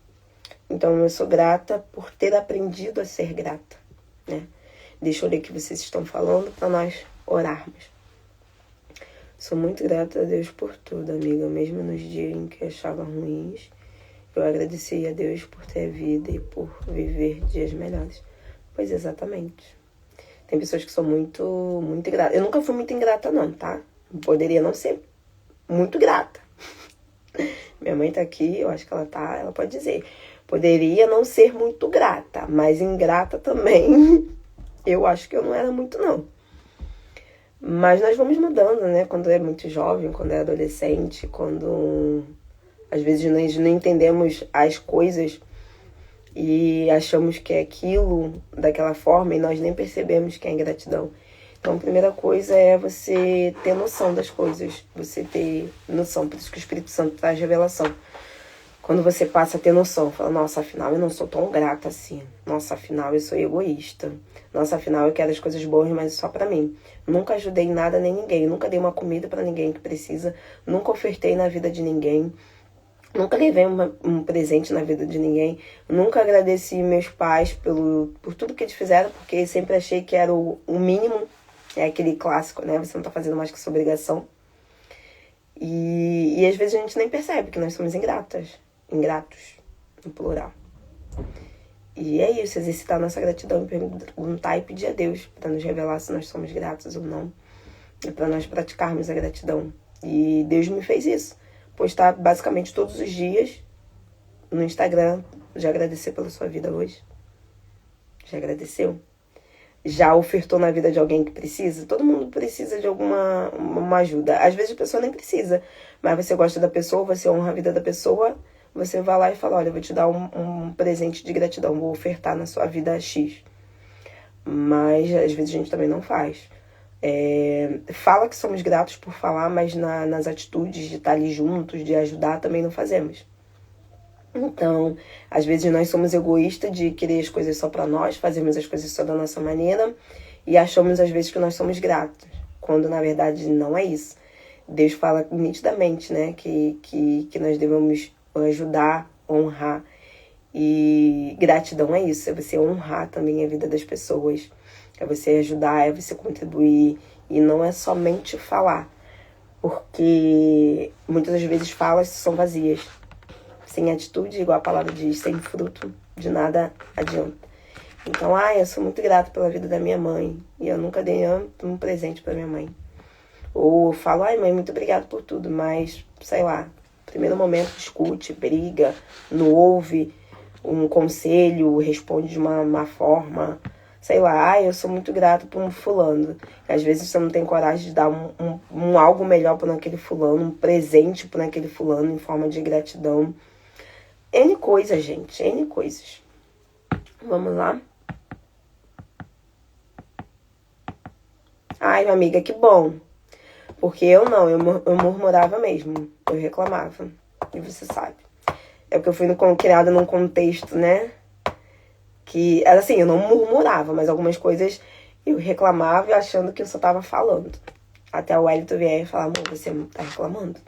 Então eu sou grata por ter aprendido a ser grata, né? Deixa eu ler o que vocês estão falando para nós orarmos. Sou muito grata a Deus por tudo, amiga. Mesmo nos dias em que achava ruins, eu agradeci a Deus por ter vida e por viver dias melhores. Pois exatamente. Tem pessoas que são muito ingratas. Eu nunca fui muito ingrata não, tá? Poderia não ser muito grata. Minha mãe tá aqui, eu acho que ela pode dizer. Poderia não ser muito grata, mas ingrata também. Eu acho que eu não era muito, não. Mas nós vamos mudando, né? Quando é muito jovem, quando é adolescente, quando às vezes nós não entendemos as coisas e achamos que é aquilo daquela forma e nós nem percebemos que é ingratidão. Então, a primeira coisa é você ter noção das coisas, você ter noção, por isso que o Espírito Santo traz revelação. Quando você passa a ter noção, fala, nossa, afinal eu não sou tão grata assim. Nossa, afinal eu sou egoísta. Nossa, afinal eu quero as coisas boas, mas só pra mim. Nunca ajudei nada nem ninguém. Nunca dei uma comida pra ninguém que precisa. Nunca ofertei na vida de ninguém. Nunca levei um presente na vida de ninguém. Nunca agradeci meus pais por tudo que eles fizeram, porque sempre achei que era o mínimo. É aquele clássico, né? Você não tá fazendo mais que sua obrigação. E às vezes a gente nem percebe que nós somos ingratos, no plural. E é isso, exercitar nossa gratidão e perguntar e pedir a Deus para nos revelar se nós somos gratos ou não. E para nós praticarmos a gratidão. E Deus me fez isso. Postar basicamente todos os dias no Instagram. Já agradecer pela sua vida hoje? Já agradeceu? Já ofertou na vida de alguém que precisa? Todo mundo precisa de uma ajuda. Às vezes a pessoa nem precisa, mas você gosta da pessoa, você honra a vida da pessoa, você vai lá e fala, olha, eu vou te dar um presente de gratidão, vou ofertar na sua vida X. Mas às vezes a gente também não faz. Fala que somos gratos por falar, mas nas atitudes de estar ali juntos, de ajudar, também não fazemos. Então, às vezes nós somos egoístas de querer as coisas só pra nós, fazemos as coisas só da nossa maneira e achamos às vezes que nós somos gratos, quando na verdade não é isso. Deus fala nitidamente, né, que nós devemos ajudar, honrar, e gratidão é isso, é você honrar também a vida das pessoas, é você ajudar, é você contribuir, e não é somente falar. Porque muitas das vezes falas são vazias. Sem atitude, igual a palavra diz, sem fruto, de nada adianta. Então, eu sou muito grata pela vida da minha mãe. E eu nunca dei um presente pra minha mãe. Ou eu falo, mãe, muito obrigada por tudo. Mas, sei lá, primeiro momento discute, briga, não ouve um conselho, responde de uma má forma. Sei lá, eu sou muito grata por um fulano. Às vezes você não tem coragem de dar um algo melhor para aquele fulano, um presente para aquele fulano em forma de gratidão. N coisas, gente, N coisas. Vamos lá. Ai, minha amiga, que bom. Porque eu murmurava mesmo. Eu reclamava. E você sabe. É porque eu fui criada num contexto, né? Que era assim, eu não murmurava, mas algumas coisas eu reclamava achando que eu só tava falando. Até o Wellington vier e falar, amor, você tá reclamando.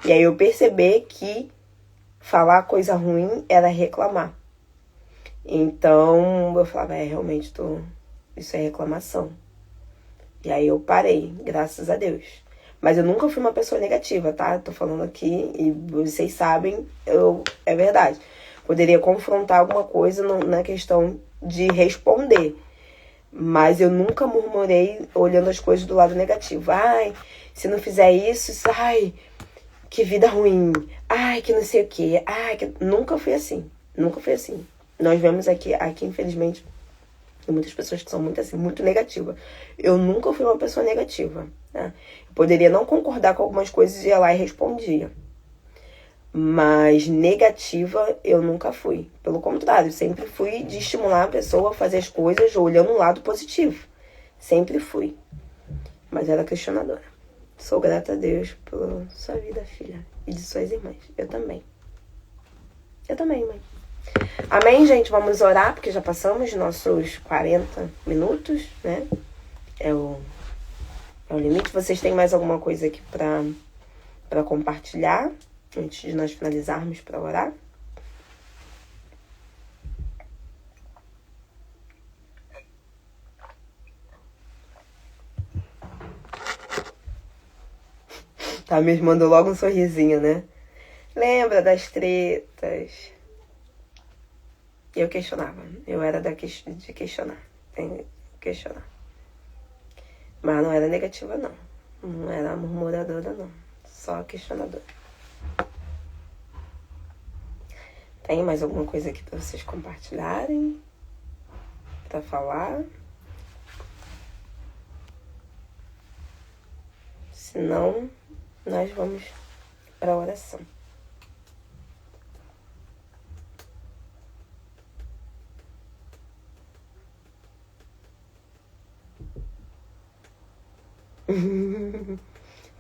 E aí eu percebi que falar coisa ruim era reclamar. Então eu falava, realmente isso é reclamação. E aí eu parei, graças a Deus. Mas eu nunca fui uma pessoa negativa, tá? Tô falando aqui e vocês sabem, é verdade. Poderia confrontar alguma coisa na questão de responder. Mas eu nunca murmurei olhando as coisas do lado negativo. Se não fizer isso, que vida ruim. Que não sei o quê. Nunca fui assim. Nunca fui assim. Nós vemos aqui infelizmente, tem muitas pessoas que são muito assim, muito negativas. Eu nunca fui uma pessoa negativa, né? Eu poderia não concordar com algumas coisas e ia lá e respondia. Mas negativa eu nunca fui. Pelo contrário, sempre fui de estimular a pessoa a fazer as coisas olhando um lado positivo. Sempre fui. Mas era questionadora. Sou grata a Deus pela sua vida, filha. E de suas irmãs. Eu também. Eu também, mãe. Amém, gente? Vamos orar, porque já passamos nossos 40 minutos, né? É o limite. Vocês têm mais alguma coisa aqui pra compartilhar? Antes de nós finalizarmos para orar. Tá me mandou logo um sorrisinho, né? Lembra das tretas? Eu questionava. Eu era de questionar. Questionar. Mas não era negativa, não. Não era murmuradora, não. Só questionadora. Tem mais alguma coisa aqui pra vocês compartilharem? Pra falar? Se não, nós vamos pra oração.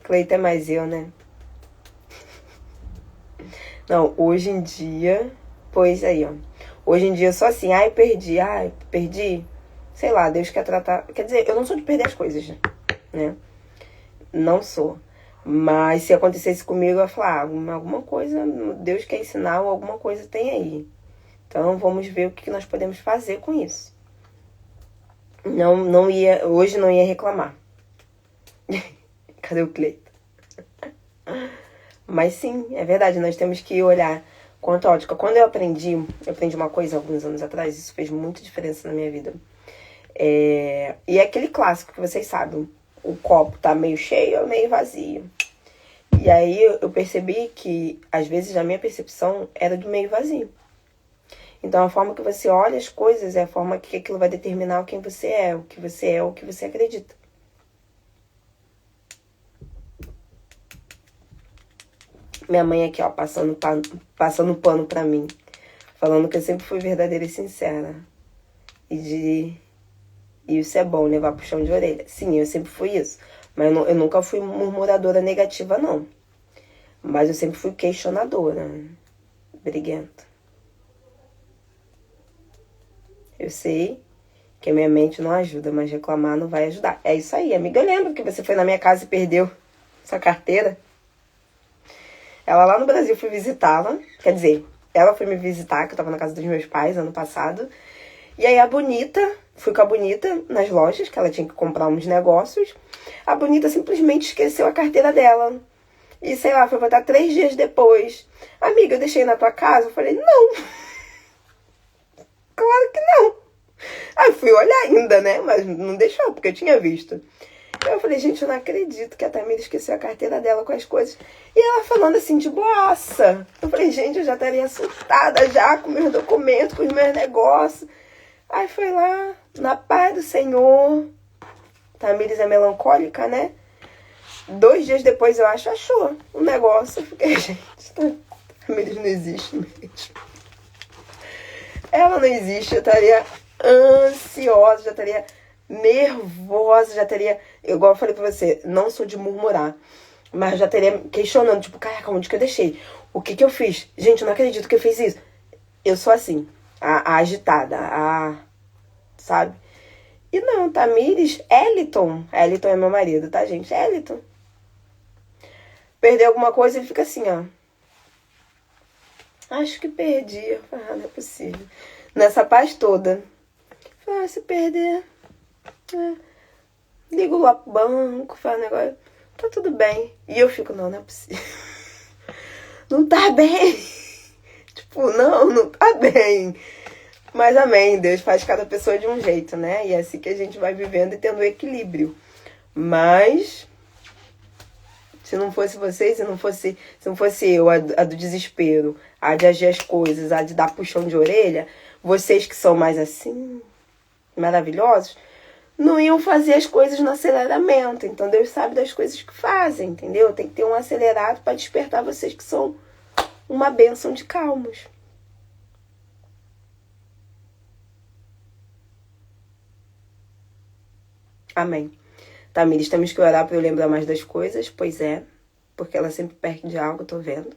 Cleita é mais eu, né? Não, hoje em dia... Pois aí, ó. Hoje em dia eu sou assim, perdi. Sei lá, Deus quer tratar... Quer dizer, eu não sou de perder as coisas, né? Não sou. Mas se acontecesse comigo, eu ia falar, alguma coisa, Deus quer ensinar ou alguma coisa tem aí. Então vamos ver o que nós podemos fazer com isso. Hoje não ia reclamar. Cadê o Cleito? Mas sim, é verdade, nós temos que olhar quanto à ótica. Quando eu aprendi uma coisa alguns anos atrás, isso fez muita diferença na minha vida. E é aquele clássico que vocês sabem, o copo tá meio cheio ou meio vazio. E aí eu percebi que, às vezes, a minha percepção era do meio vazio. Então, a forma que você olha as coisas é a forma que aquilo vai determinar quem você é, o que você acredita. Minha mãe aqui, ó, passando pano pra mim. Falando que eu sempre fui verdadeira e sincera. E isso é bom, levar puxão de orelha. Sim, eu sempre fui isso. Mas eu nunca fui murmuradora negativa, não. Mas eu sempre fui questionadora. Briguenta. Eu sei que a minha mente não ajuda, mas reclamar não vai ajudar. É isso aí, amiga. Eu lembro que você foi na minha casa e perdeu sua carteira. Ela lá no Brasil, fui visitá-la. Quer dizer, ela foi me visitar, que eu tava na casa dos meus pais ano passado. E aí a bonita fui com a Bonita nas lojas, que ela tinha que comprar uns negócios. A Bonita simplesmente esqueceu a carteira dela. E, sei lá, foi botar 3 dias depois. Amiga, eu deixei na tua casa? Eu falei, não. Claro que não. Aí fui olhar ainda, né? Mas não deixou, porque eu tinha visto. Eu falei, gente, eu não acredito que a Tamira esqueceu a carteira dela com as coisas. E ela falando assim, de boaça. Eu falei, gente, eu já estaria assustada já com meus documentos, com os meus negócios. Aí foi lá, na paz do Senhor. Tamires é melancólica, né? 2 dias depois, eu acho, achou um negócio. Eu fiquei, gente, Tamires não existe mesmo. Ela não existe, eu estaria ansiosa, já estaria nervosa, já teria, igual eu falei pra você, não sou de murmurar, mas já teria questionando, tipo, caraca, onde que eu deixei? O que que eu fiz? Gente, eu não acredito que eu fiz isso. Eu sou assim, a agitada, sabe? E não, Tamires, Eliton é meu marido, tá, gente? Eliton. Perdeu alguma coisa, ele fica assim, ó. Acho que perdi. Eu falo, não é possível. Nessa paz toda. Se perder... ligo lá pro banco, faz um negócio, tá tudo bem. E eu fico, não é possível. Não tá bem. Tipo, não tá bem. Mas amém, Deus faz cada pessoa de um jeito, né? E é assim que a gente vai vivendo e tendo equilíbrio. Mas, se não fosse vocês, se não fosse eu, a do desespero, a de agir as coisas, a de dar puxão de orelha, vocês que são mais assim, maravilhosos, não iam fazer as coisas no aceleramento. Então Deus sabe das coisas que fazem, entendeu? Tem que ter um acelerado para despertar vocês que são uma bênção de calmos. Amém. Tamires, temos que orar para eu lembrar mais das coisas? Pois é, porque ela sempre perde de algo, eu tô vendo.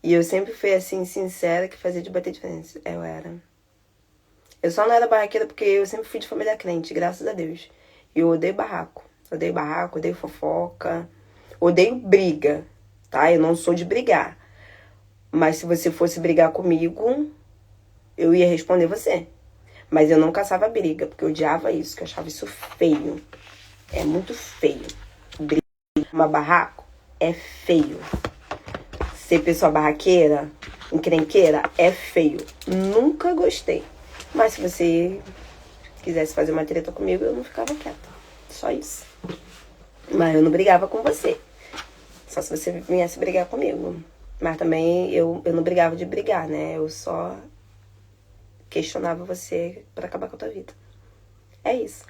E eu sempre fui assim, sincera, que fazia de bater diferença. Eu era. Eu só não era barraqueira porque eu sempre fui de família crente, graças a Deus. E eu odeio barraco. Odeio fofoca. Odeio briga, tá? Eu não sou de brigar. Mas se você fosse brigar comigo, eu ia responder você. Mas eu não caçava briga, porque eu odiava isso, que eu achava isso feio. É muito feio. Briga, uma barraco, é feio. Ser pessoa barraqueira, encrenqueira, é feio. Nunca gostei. Mas se você quisesse fazer uma treta comigo, eu não ficava quieta. Só isso. Mas eu não brigava com você. Só se você viesse brigar comigo. Mas também eu não brigava de brigar, né? Eu só questionava você pra acabar com a tua vida. É isso.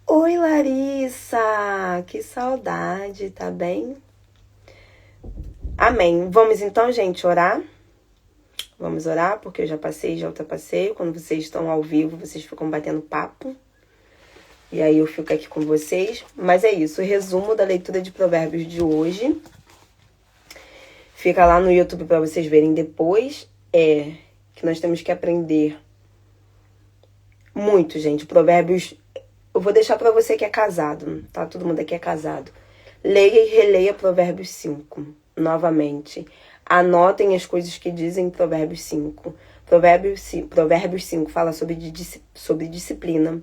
Oi, Larissa! Que saudade, tá bem? Amém. Vamos então, gente, orar? Vamos orar, porque eu já passei, já ultrapassei. Quando vocês estão ao vivo, vocês ficam batendo papo. E aí eu fico aqui com vocês. Mas é isso, o resumo da leitura de Provérbios de hoje. Fica lá no YouTube para vocês verem depois. Que nós temos que aprender muito, gente. Provérbios, eu vou deixar para você que é casado, tá? Todo mundo aqui é casado. Leia e releia Provérbios 5, novamente. Anotem as coisas que dizem em Provérbios 5. Provérbios 5 fala sobre disciplina.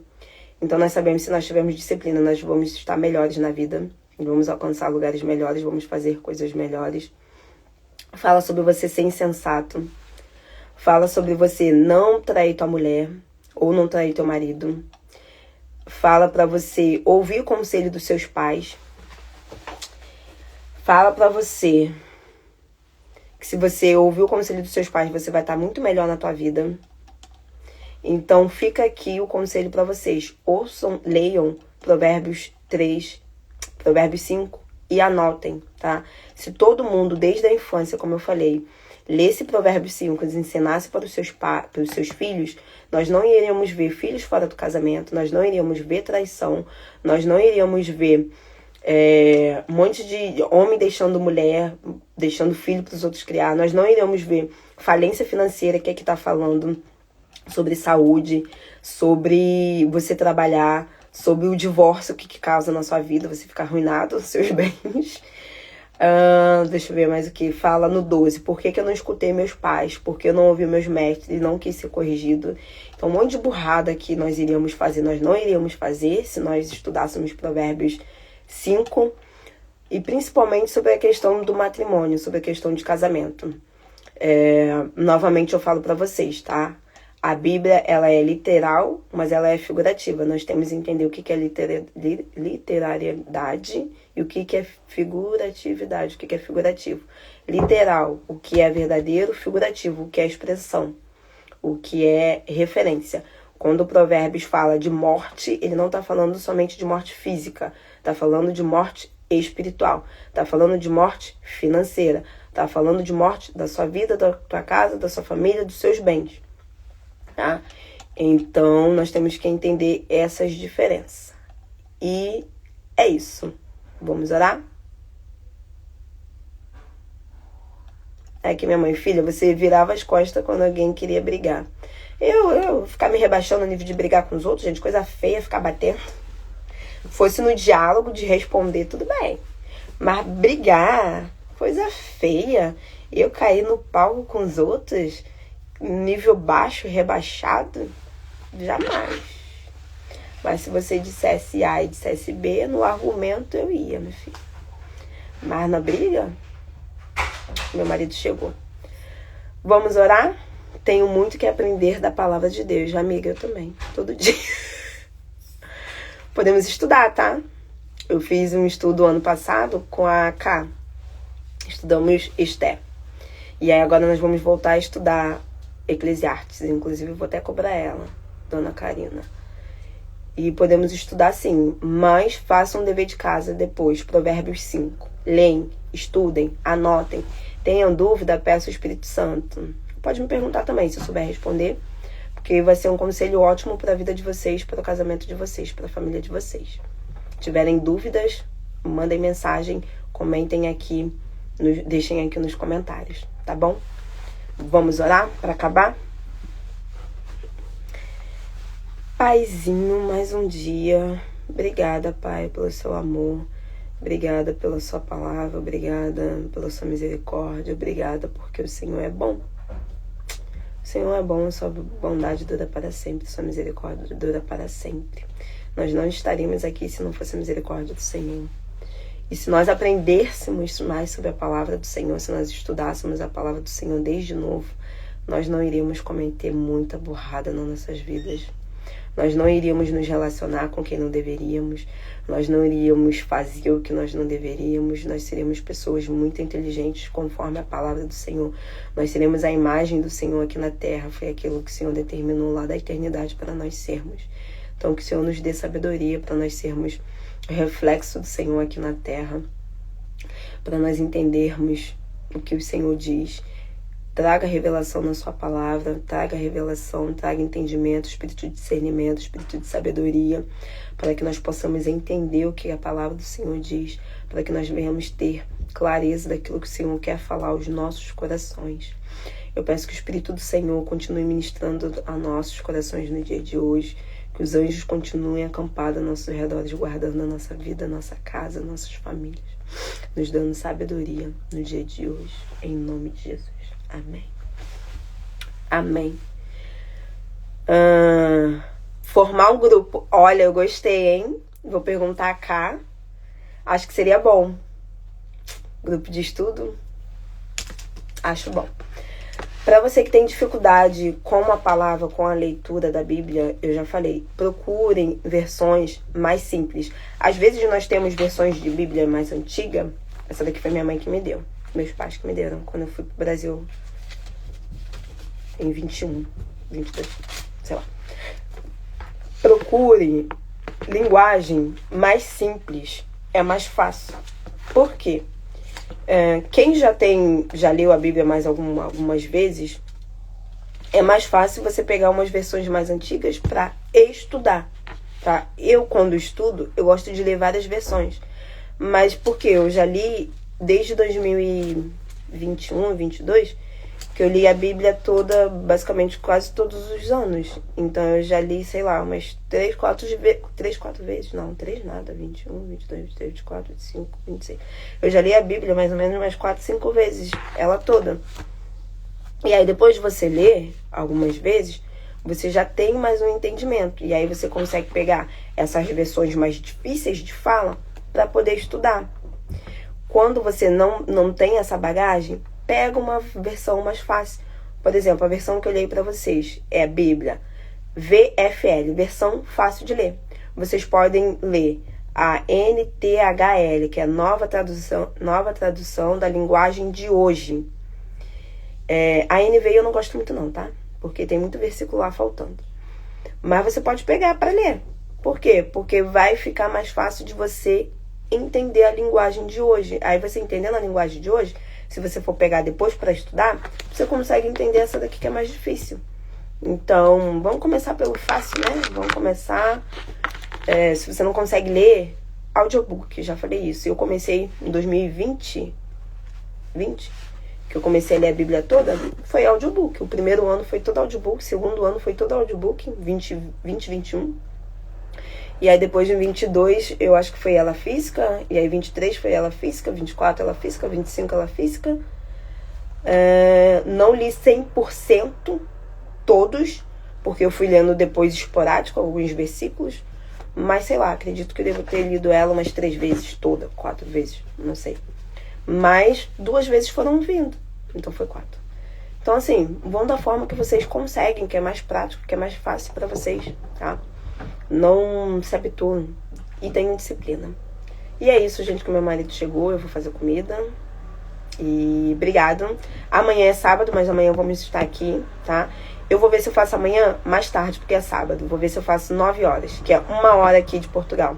Então nós sabemos que se nós tivermos disciplina, nós vamos estar melhores na vida. Vamos alcançar lugares melhores, vamos fazer coisas melhores. Fala sobre você ser insensato. Fala sobre você não trair tua mulher ou não trair teu marido. Fala pra você ouvir o conselho dos seus pais. Fala pra você que se você ouvir o conselho dos seus pais, você vai estar muito melhor na tua vida. Então fica aqui o conselho pra vocês. Ouçam, leiam Provérbios 5 e anotem, tá? Se todo mundo, desde a infância, como eu falei, lesse Provérbios 5 e ensinasse para os seus filhos, nós não iríamos ver filhos fora do casamento, nós não iríamos ver traição, nós não iríamos ver um monte de homem deixando mulher, deixando filho para os outros criar, nós não iríamos ver falência financeira, que aqui tá falando sobre saúde, sobre você trabalhar, sobre o divórcio, o que causa na sua vida, você ficar arruinado, os seus bens. Deixa eu ver mais o que. Fala no 12. Por que eu não escutei meus pais? Por que eu não ouvi meus mestres e não quis ser corrigido? Então, um monte de burrada que nós iríamos fazer, nós não iríamos fazer se nós estudássemos Provérbios 5. E principalmente sobre a questão do matrimônio, sobre a questão de casamento. Novamente eu falo para vocês, tá? A Bíblia, ela é literal, mas ela é figurativa. Nós temos que entender o que é literariedade e o que é figuratividade, o que é figurativo. Literal, o que é verdadeiro, figurativo, o que é expressão, o que é referência. Quando o Provérbios fala de morte, ele não está falando somente de morte física, está falando de morte espiritual, está falando de morte financeira, está falando de morte da sua vida, da tua casa, da sua família, dos seus bens. Tá? Então, nós temos que entender essas diferenças. E é isso. Vamos orar? É que minha mãe, filha, você virava as costas quando alguém queria brigar. Eu ficar me rebaixando no nível de brigar com os outros, gente, coisa feia, ficar batendo. Fosse no diálogo de responder, tudo bem. Mas brigar, coisa feia. Eu cair no palco com os outros, nível baixo, rebaixado, jamais. Mas se você dissesse A e dissesse B, no argumento eu ia, meu filho. Mas na briga, meu marido chegou. Vamos orar? Tenho muito que aprender da palavra de Deus, amiga, eu também, todo dia. Podemos estudar, tá? Eu fiz um estudo ano passado com a K. Estudamos Esther. E aí agora nós vamos voltar a estudar Eclesiastes. Inclusive, eu vou até cobrar ela, dona Karina. E podemos estudar sim, mas façam um dever de casa depois, Provérbios 5. Leem, estudem, anotem. Tenham dúvida, peça o Espírito Santo. Pode me perguntar também, se eu souber responder, porque vai ser um conselho ótimo para a vida de vocês, para o casamento de vocês, para a família de vocês. Se tiverem dúvidas, mandem mensagem, comentem aqui, deixem aqui nos comentários, tá bom? Vamos orar para acabar? Paizinho, mais um dia. Obrigada, Pai, pelo seu amor. Obrigada pela sua palavra. Obrigada pela sua misericórdia. Obrigada porque o Senhor é bom. O Senhor é bom, sua bondade dura para sempre, sua misericórdia dura para sempre. Nós não estaríamos aqui se não fosse a misericórdia do Senhor. E se nós aprendêssemos mais sobre a palavra do Senhor, se nós estudássemos a palavra do Senhor desde novo, nós não iríamos cometer muita burrada nas nossas vidas. Nós não iríamos nos relacionar com quem não deveríamos. Nós não iríamos fazer o que nós não deveríamos. Nós seríamos pessoas muito inteligentes conforme a palavra do Senhor. Nós seremos a imagem do Senhor aqui na terra. Foi aquilo que o Senhor determinou lá da eternidade para nós sermos. Então que o Senhor nos dê sabedoria para nós sermos o reflexo do Senhor aqui na terra. Para nós entendermos o que o Senhor diz. Traga revelação na sua palavra, traga revelação, traga entendimento, espírito de discernimento, espírito de sabedoria, para que nós possamos entender o que a palavra do Senhor diz, para que nós venhamos ter clareza daquilo que o Senhor quer falar aos nossos corações. Eu peço que o Espírito do Senhor continue ministrando a nossos corações no dia de hoje, que os anjos continuem acampados ao nosso redor, guardando a nossa vida, a nossa casa, nossas famílias, nos dando sabedoria no dia de hoje, em nome de Jesus. Amém. Amém. Formar um grupo. Olha, eu gostei, hein? Vou perguntar a Cá. Acho que seria bom. Grupo de estudo. Acho bom. Para você que tem dificuldade com a palavra, com a leitura da Bíblia, eu já falei, procurem versões mais simples. Às vezes nós temos versões de Bíblia mais antiga. Essa daqui foi minha mãe que me deu. Meus pais que me deram quando eu fui pro Brasil em 21, 22, sei lá. Procure linguagem mais simples, é mais fácil. Por quê? Quem já leu a Bíblia mais algumas vezes, é mais fácil você pegar umas versões mais antigas para estudar. Tá? Eu, quando estudo, eu gosto de ler várias versões. Mas porque eu já li desde 2021, 2022, que eu li a Bíblia toda, basicamente quase todos os anos. Então eu já li, sei lá, umas 3, 4 vezes. Não, 3 nada. 21, 22, 23, 24, 25, 26. Eu já li a Bíblia mais ou menos umas 4, 5 vezes. Ela toda. E aí depois de você ler algumas vezes, você já tem mais um entendimento. E aí você consegue pegar essas versões mais difíceis de fala para poder estudar. Quando você não tem essa bagagem, pega uma versão mais fácil. Por exemplo, a versão que eu li para vocês é a Bíblia VFL, versão fácil de ler. Vocês podem ler a NTHL, que é a nova tradução da linguagem de hoje. A NVI eu não gosto muito não, tá? Porque tem muito versículo lá faltando. Mas você pode pegar para ler. Por quê? Porque vai ficar mais fácil de você entender a linguagem de hoje. Aí você entendendo a linguagem de hoje, se você for pegar depois para estudar, você consegue entender essa daqui que é mais difícil. Então, vamos começar pelo fácil, né? Vamos começar. Se você não consegue ler, audiobook, já falei isso. Eu comecei em 2020, que eu comecei a ler a Bíblia toda, foi audiobook. O primeiro ano foi todo audiobook, o segundo ano foi todo audiobook, 21. E aí depois de 22, eu acho que foi ela física, e aí 23 foi ela física, 24 ela física, 25 ela física. Não li 100% todos, porque eu fui lendo depois esporádico, alguns versículos. Mas sei lá, acredito que eu devo ter lido ela umas 3 vezes toda, 4 vezes, não sei. Mas 2 vezes foram vindo, então foi 4. Então assim, vão da forma que vocês conseguem, que é mais prático, que é mais fácil pra vocês, tá? Não se habituem e tenham disciplina. E é isso, gente, que meu marido chegou, eu vou fazer comida. E obrigado. Amanhã é sábado, mas amanhã vamos estar aqui, tá? Eu vou ver se eu faço amanhã mais tarde, porque é sábado. Vou ver se eu faço 9 horas, que é 1 hora aqui de Portugal,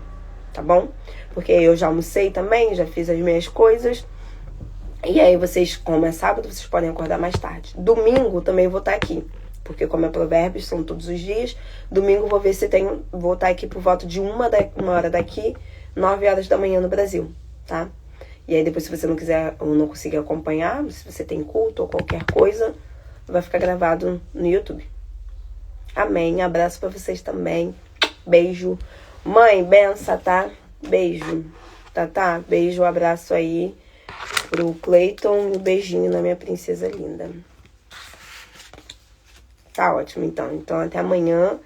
tá bom? Porque eu já almocei também, já fiz as minhas coisas. E aí vocês, como é sábado, vocês podem acordar mais tarde. Domingo também vou estar aqui, porque como é Provérbios, são todos os dias. Domingo vou ver se vou estar aqui por volta de 1 hora daqui, 9 horas da manhã no Brasil, tá? E aí depois, se você não quiser ou não conseguir acompanhar, se você tem culto ou qualquer coisa, vai ficar gravado no YouTube. Amém. Abraço pra vocês também. Beijo. Mãe, benção, tá? Beijo. Tá? Beijo, abraço aí pro Cleiton e um beijinho na minha princesa linda. Tá ótimo, então. Então, até amanhã,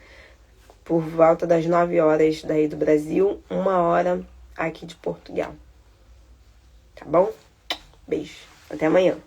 por volta das 9 horas daí do Brasil, 1 hora aqui de Portugal. Tá bom? Beijo. Até amanhã.